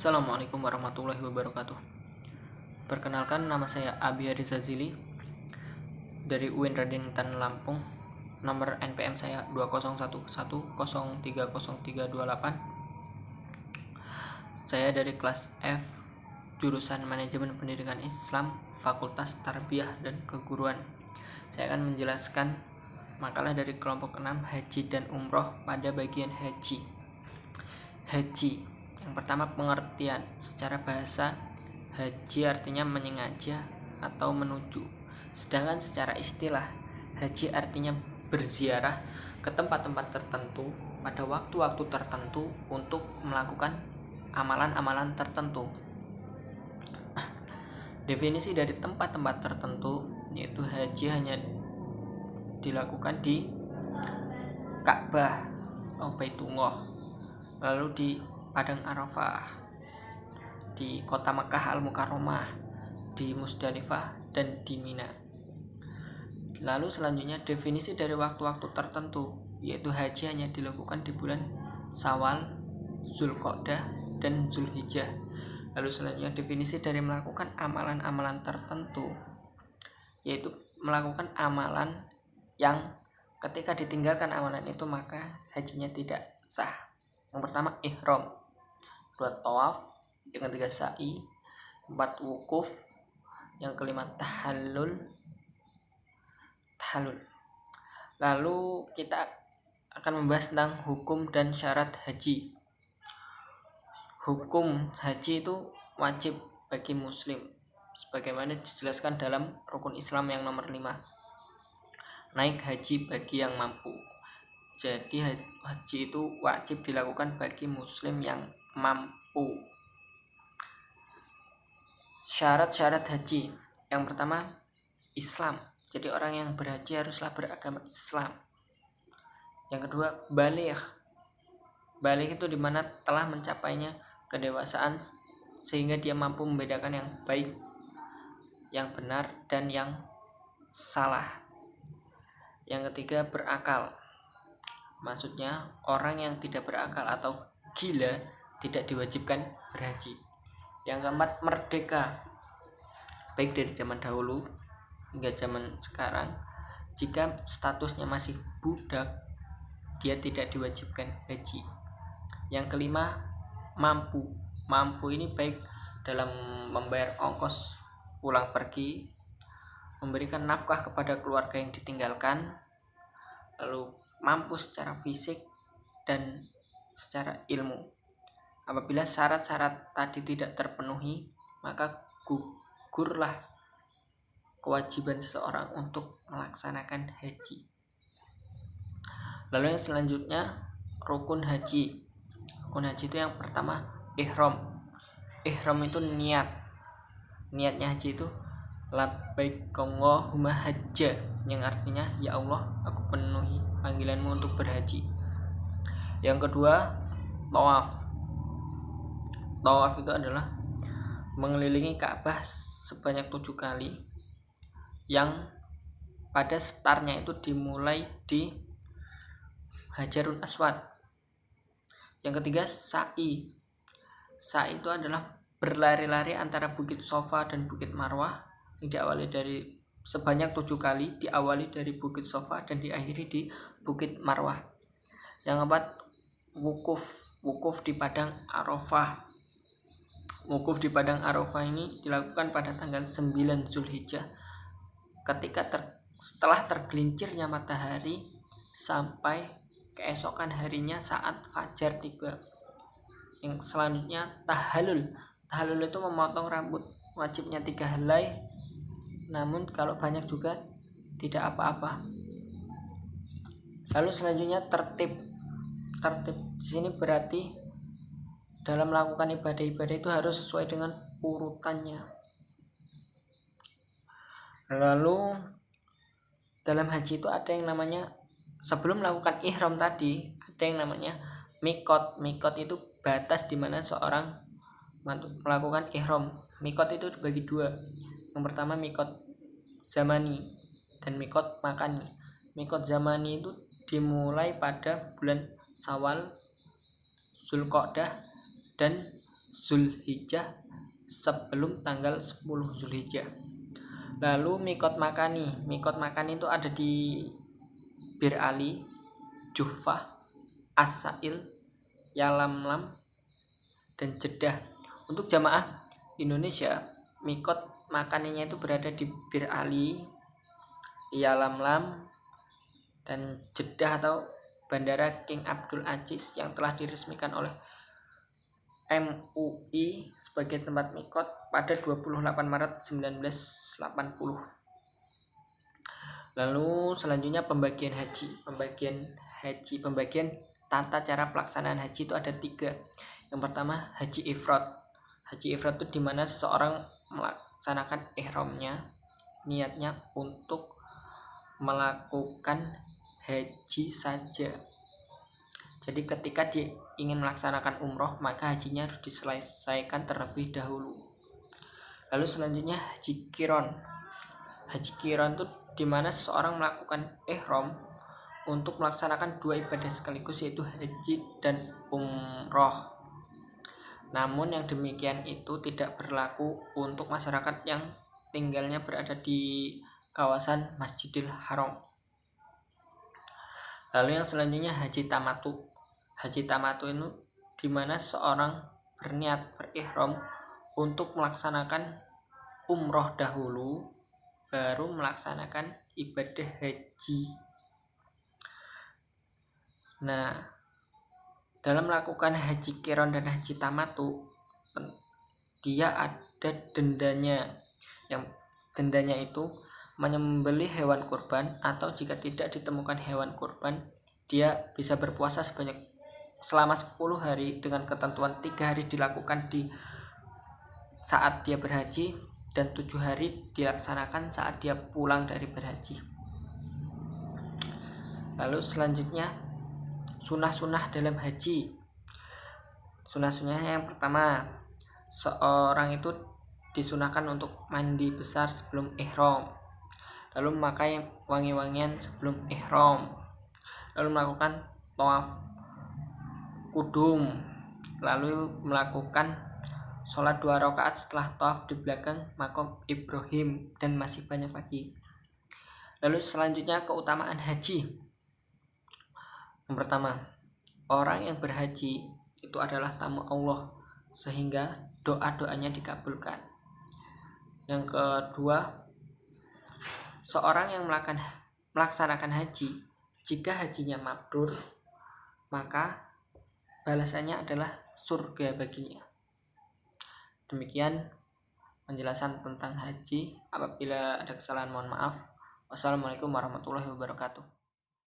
Assalamualaikum warahmatullahi wabarakatuh. Perkenalkan, nama saya Abi Haris Zazili dari UIN Raden Intan Lampung. Nomor NPM saya 2011030328. Saya dari kelas F, jurusan Manajemen Pendidikan Islam, Fakultas Tarbiyah dan Keguruan. Saya akan menjelaskan makalah dari kelompok 6, Haji dan Umroh pada bagian haji. Haji. Yang pertama, pengertian. Secara bahasa, haji artinya menyengaja atau menuju. Sedangkan secara istilah, haji artinya berziarah ke tempat-tempat tertentu pada waktu-waktu tertentu untuk melakukan amalan-amalan tertentu. Definisi dari tempat-tempat tertentu yaitu haji hanya dilakukan di Ka'bah atau Baitullah, lalu di Padang Arafah, di kota Makkah Al-Mukarramah, di Musdalifah, dan di Mina. Lalu selanjutnya definisi dari waktu-waktu tertentu, yaitu haji hanya dilakukan di bulan Syawal, Zulqa'dah, dan Zulhijjah. Lalu selanjutnya definisi dari melakukan amalan-amalan tertentu, yaitu melakukan amalan yang ketika ditinggalkan amalan itu maka hajinya tidak sah. Yang pertama, ihram, 2 tawaf, yang ketiga sa'i, 4 wukuf, yang kelima tahallul. Lalu kita akan membahas tentang hukum dan syarat haji. Hukum haji itu wajib bagi muslim sebagaimana dijelaskan dalam rukun Islam yang nomor 5. Naik haji bagi yang mampu. Jadi haji itu wajib dilakukan bagi muslim yang mampu. Syarat-syarat haji. Yang pertama, Islam. Jadi orang yang berhaji haruslah beragama Islam. Yang kedua, baligh. Baligh itu dimana telah mencapainya kedewasaan sehingga dia mampu membedakan yang baik, yang benar, dan yang salah. Yang ketiga, berakal. Maksudnya orang yang tidak berakal atau gila tidak diwajibkan berhaji. Yang keempat, merdeka. Baik dari zaman dahulu hingga zaman sekarang, jika statusnya masih budak, dia tidak diwajibkan haji. Yang kelima, mampu. Mampu ini baik dalam membayar ongkos pulang pergi, memberikan nafkah kepada keluarga yang ditinggalkan, lalu mampu secara fisik dan secara ilmu. Apabila syarat-syarat tadi tidak terpenuhi, maka gugurlah kewajiban seseorang untuk melaksanakan haji. Lalu yang selanjutnya, rukun haji. Rukun haji itu yang pertama, ihram. Ihram itu niat. Niatnya haji itu labbaik Allahumma hajja, yang artinya ya Allah, aku penuhi panggilanmu untuk berhaji. Yang kedua, tawaf. Tawaf itu adalah mengelilingi Ka'bah sebanyak 7 kali, yang pada startnya itu dimulai di Hajarul Aswad. Yang ketiga, sa'i. Sa'i itu adalah berlari-lari antara Bukit Sofa dan Bukit Marwah, yang diawali dari sebanyak 7 kali, diawali dari Bukit Sofa dan diakhiri di Bukit Marwah. Yang keempat, wukuf di Padang Arafah. Wukuf di Padang Arafah ini dilakukan pada tanggal 9 Zulhijjah ketika setelah tergelincirnya matahari sampai keesokan harinya saat fajar tiba. Yang selanjutnya, tahallul. Tahallul itu memotong rambut, wajibnya 3 helai, namun kalau banyak juga tidak apa-apa. Lalu selanjutnya, tertib. Tertib di sini berarti dalam melakukan ibadah-ibadah itu harus sesuai dengan urutannya. Lalu dalam haji itu ada yang namanya, sebelum melakukan ihram tadi, ada yang namanya mikot. Mikot itu batas di mana seorang melakukan ihram. Mikot itu dibagi 2. Yang pertama, mikot zamani dan mikot makani. Mikot zamani itu dimulai pada bulan Syawal, Zulqa'dah, dan Zulhijjah sebelum tanggal 10 Zulhijjah. Lalu mikot makani itu ada di Bir Ali, Juhfah, As-Sa'il, Yalamlam, dan Jeddah. Untuk jamaah Indonesia, mikot makaninya itu berada di Bir Ali, Yalamlam, dan Jeddah atau Bandara King Abdul Aziz yang telah diresmikan oleh MUI sebagai tempat mikot pada 28 Maret 1980. Lalu selanjutnya pembagian tata cara pelaksanaan haji itu ada 3. Yang pertama haji ifrad. Haji ifrad itu dimana seseorang melaksanakan ihramnya, niatnya untuk melakukan haji saja. Jadi ketika dia ingin melaksanakan umroh, maka hajinya harus diselesaikan terlebih dahulu. Lalu selanjutnya haji qiron. Haji qiron itu dimana seseorang melakukan ihram untuk melaksanakan 2 ibadah sekaligus, yaitu haji dan umroh. Namun yang demikian itu tidak berlaku untuk masyarakat yang tinggalnya berada di kawasan Masjidil Haram. Lalu yang selanjutnya haji tamatu. Haji tamatu itu dimana seorang berniat berihram untuk melaksanakan umroh dahulu, baru melaksanakan ibadah haji. Nah, dalam melakukan haji qiron dan haji tamatu, dia ada dendanya. Yang dendanya itu menyembelih hewan kurban, atau jika tidak ditemukan hewan kurban, dia bisa berpuasa selama 10 hari dengan ketentuan 3 hari dilakukan di saat dia berhaji dan 7 hari dilaksanakan saat dia pulang dari berhaji. Lalu selanjutnya sunah-sunah dalam haji. Sunah-sunahnya yang pertama, seorang itu disunahkan untuk mandi besar sebelum ihram, lalu memakai wangi-wangian sebelum ihram, lalu melakukan tawaf kudum, lalu melakukan sholat 2 rakaat setelah tawaf di belakang makam Ibrahim, dan masih banyak lagi. Lalu selanjutnya keutamaan haji. Yang pertama, orang yang berhaji itu adalah tamu Allah, sehingga doa-doanya dikabulkan. Yang kedua, seorang yang melaksanakan haji, jika hajinya mabrur, maka balasannya adalah surga baginya. Demikian penjelasan tentang haji. Apabila ada kesalahan mohon maaf. Wassalamualaikum warahmatullahi wabarakatuh.